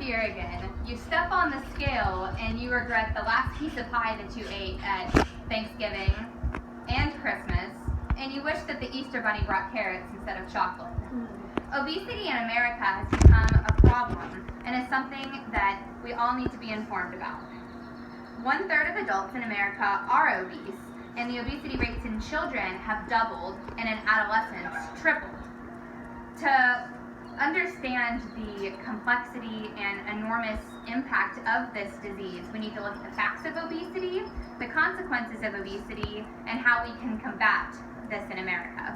here again. You step on the scale and you regret the last piece of pie that you ate at Thanksgiving and Christmas, and you wish that the Easter Bunny brought carrots instead of chocolate. Obesity in America has become a problem and is something that we all need to be informed about. 1/3 of adults in America are obese, and the obesity rates in children have doubled and in adolescents tripled. To understand the complexity and enormous impact of this disease, we need to look at the facts of obesity, the consequences of obesity, and how we can combat this in America.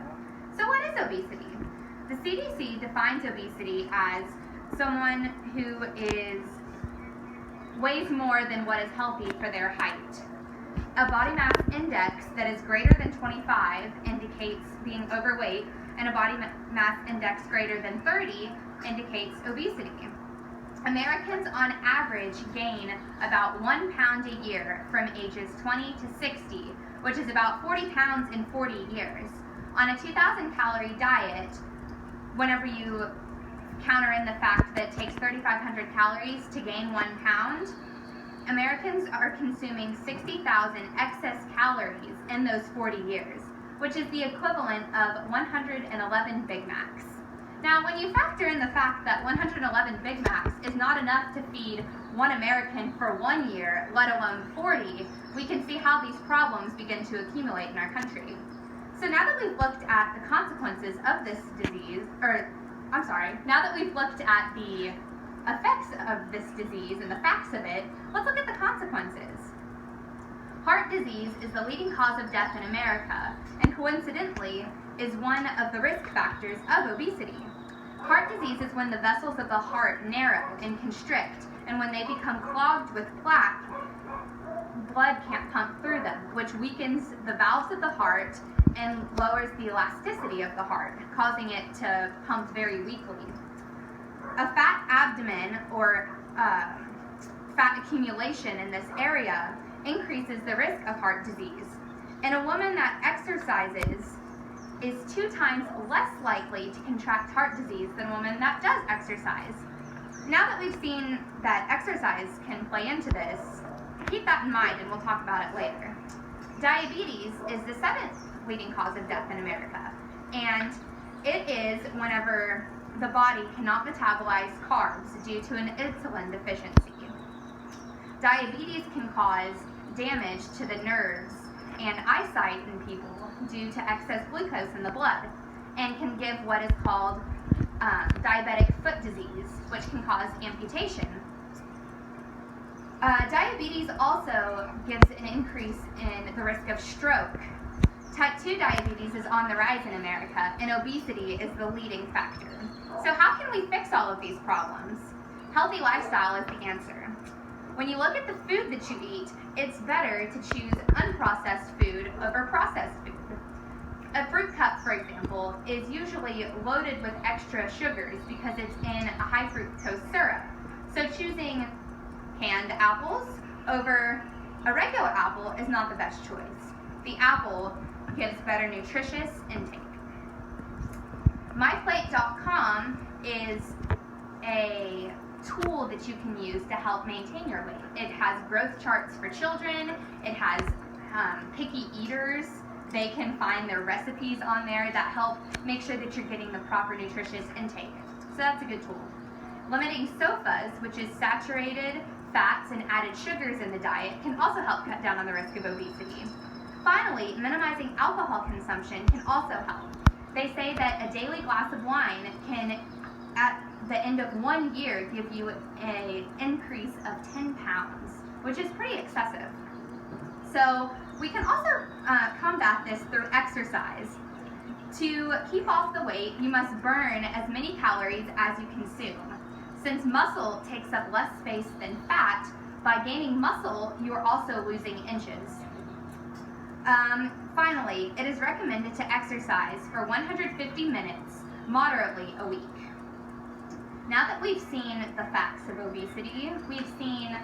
So what is obesity? The CDC defines obesity as someone who weighs more than what is healthy for their height. A body mass index that is greater than 25 indicates being overweight, and a body mass index greater than 30 indicates obesity. Americans on average gain about 1 pound a year from ages 20 to 60, which is about 40 pounds in 40 years. On a 2,000 calorie diet, whenever you counter in the fact that it takes 3,500 calories to gain 1 pound, Americans are consuming 60,000 excess calories in those 40 years, which is the equivalent of 111 Big Macs. Now, when you factor in the fact that 111 Big Macs is not enough to feed one American for 1 year, let alone 40, we can see how these problems begin to accumulate in our country. So now that we've looked at the consequences of this disease, now that we've looked at the effects of this disease and the facts of it, let's look at the consequences. Heart disease is the leading cause of death in America, and coincidentally is one of the risk factors of obesity. Heart disease is when the vessels of the heart narrow and constrict, and when they become clogged with plaque, blood can't pump through them, which weakens the valves of the heart and lowers the elasticity of the heart, causing it to pump very weakly. A fat abdomen or fat accumulation in this area increases the risk of heart disease. And a woman that exercises is 2 times less likely to contract heart disease than a woman that does exercise. Now that we've seen that exercise can play into this, keep that in mind and we'll talk about it later. Diabetes is the 7th leading cause of death in America, and it is whenever the body cannot metabolize carbs due to an insulin deficiency. Diabetes can cause damage to the nerves and eyesight in people due to excess glucose in the blood, and can give what is called diabetic foot disease, which can cause amputation. Diabetes also gives an increase in the risk of stroke. Type 2 diabetes is on the rise in America, and obesity is the leading factor. So how can we fix all of these problems? Healthy lifestyle is the answer. When you look at the food that you eat, it's better to choose unprocessed food over processed food. A fruit cup, for example, is usually loaded with extra sugars because it's in a high fructose syrup. So choosing canned apples over a regular apple is not the best choice. The apple gives better nutritious intake. MyPlate.com is a tool that you can use to help maintain your weight. It has growth charts for children. It has picky eaters. They can find their recipes on there that help make sure that you're getting the proper nutritious intake. So that's a good tool. Limiting SOFAs, which is saturated fats and added sugars in the diet, can also help cut down on the risk of obesity. Finally, minimizing alcohol consumption can also help. They say that a daily glass of wine can, at the end of 1 year, give you an increase of 10 pounds, which is pretty excessive. So we can also combat this through exercise. To keep off the weight, you must burn as many calories as you consume. Since muscle takes up less space than fat, by gaining muscle, you are also losing inches. Finally, it is recommended to exercise for 150 minutes moderately a week. Now that we've seen the facts of obesity, we've seen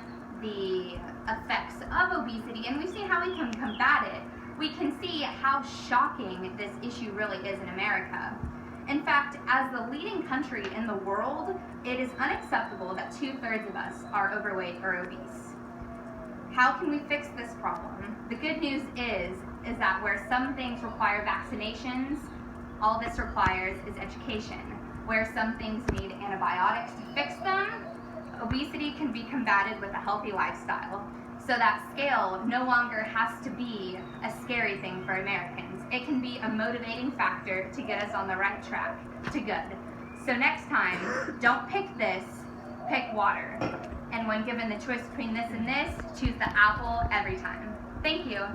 the effects of obesity, and we've seen how we can combat it, we can see how shocking this issue really is in America. In fact, as the leading country in the world, it is unacceptable that 2/3 of us are overweight or obese. How can we fix this problem? The good news is that where some things require vaccinations, all this requires is education. Where some things need antibiotics to fix them, obesity can be combated with a healthy lifestyle. So that scale no longer has to be a scary thing for Americans. It can be a motivating factor to get us on the right track to good. So next time, don't pick this, pick water. And when given the choice between this and this, choose the apple every time. Thank you.